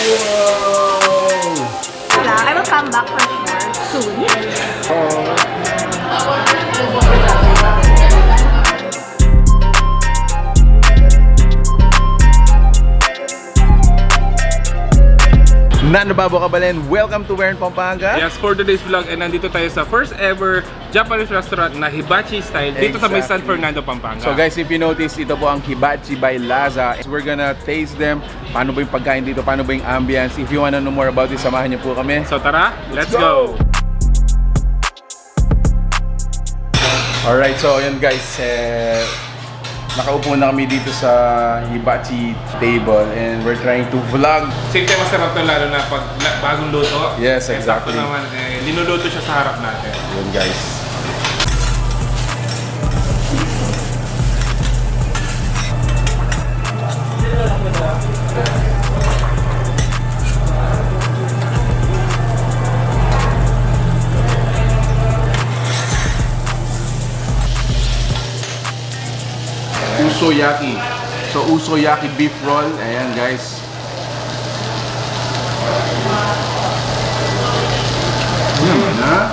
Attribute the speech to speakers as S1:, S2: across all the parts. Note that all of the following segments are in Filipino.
S1: I will come back for sure soon.
S2: Nanababo Kabalin, welcome to Pampanga.
S3: Yes, for today's vlog, and nandito tayo sa first ever Japanese restaurant na Hibachi style dito sa may San Fernando, Pampanga.
S2: So guys, if you notice, ito po ang Hibachi by Laza. We're gonna taste them. Paano ba yung pagkain dito? Paano ba yung ambience? If you wanna know more about it, samahan niyo po kami.
S3: So tara, let's go!
S2: Alright, so yun guys, nakaupo na kami dito sa Hibachi table and we're trying to vlog.
S3: Same time masarap to, lalo na pag bagong luto.
S2: Yes, exactly.
S3: Sakto naman, linuluto siya sa harap natin.
S2: Yun guys. Usoyaki. So usoyaki beef roll. Ayan guys. Naman ha?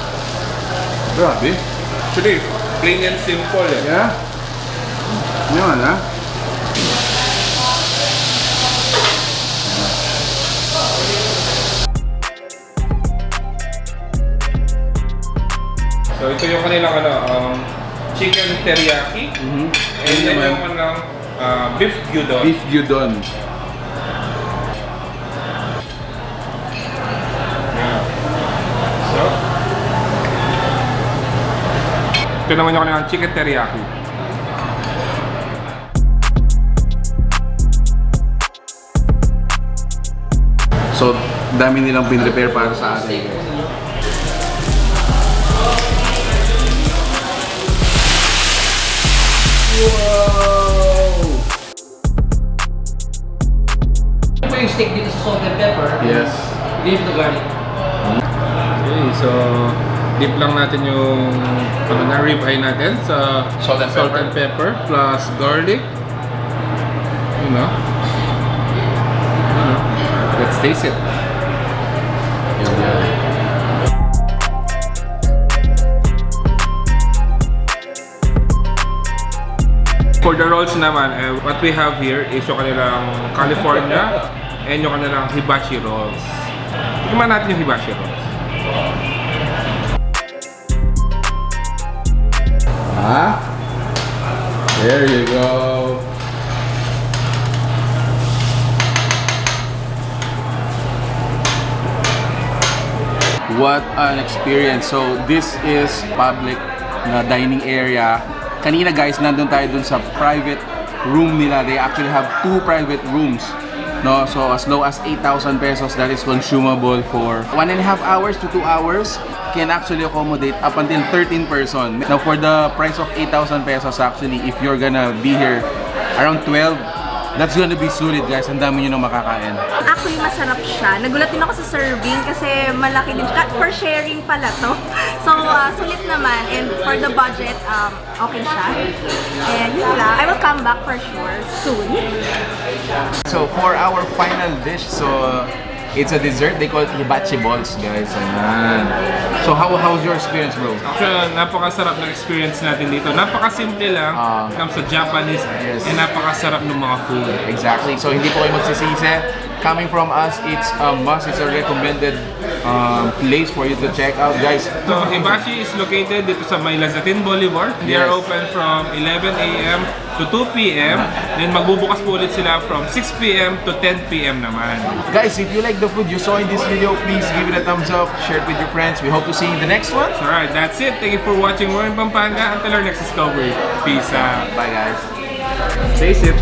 S2: Grabe.
S3: Actually, plain and simple eh.
S2: Yeah? Naman ha?
S3: So ito yung kanilang chicken teriyaki. And then yung kanilang beef gyudon.
S2: Beef gyudon.
S3: So, ito naman yung kanilang chicken teriyaki.
S2: So, dami nilang pin-prepare para sa atin. Wow!
S4: Ito yung steak dito sa salt and pepper.
S2: Yes.
S4: Leave the garlic.
S3: Okay, so dip lang natin yung na rib eye natin sa
S2: Salt and
S3: pepper plus garlic. You know. Let's taste it. For the rolls naman, what we have here is yung kanilang California and yung kanilang Hibachi rolls. Tingnan natin yung Hibachi rolls.
S2: Ah, there you go. What an experience. So this is public na dining area. Kanina guys, nandun tayo dun sa private room nila. They actually have 2 private rooms. No, so as low as 8,000 pesos, that is consumable for 1.5 hours to 2 hours. Can actually accommodate up until 13 person. Now for the price of 8,000 pesos actually, if you're gonna be here around 12, that's gonna be sulit guys. Ang dami nyo nang makakain.
S1: Actually, masarap siya. Nagulat din ako sa serving kasi malaki din siya. For sharing pala to. So, sulit naman. And for the budget, okay siya. And yun lang. I will come back for sure soon.
S2: So for our final dish, so it's a dessert. They call it hibachi balls, guys. Ayan. So how's your experience, bro?
S3: Actually, napakasarap ng experience natin dito. Napakasimple lang, comes sa Japanese,
S2: Yes.
S3: and napakasarap ng mga food.
S2: Exactly. So hindi po kayo magsisisi. Coming from us, it's a must. It's a recommended place for you to check out, guys.
S3: So, Hibachi is located dito sa may Lazatin Boulevard. They are
S2: Yes.
S3: open from 11 a.m. to 2 p.m. Then magbubukas po ulit sila from 6 p.m. to 10 p.m. naman.
S2: Guys, if you like the food you saw in this video, please give it a thumbs up, share it with your friends. We hope to see you in the next one.
S3: So, alright, that's it. Thank you for watching. We're in Pampanga. Until our next discovery. Peace out.
S2: Bye, guys.
S3: Taste it.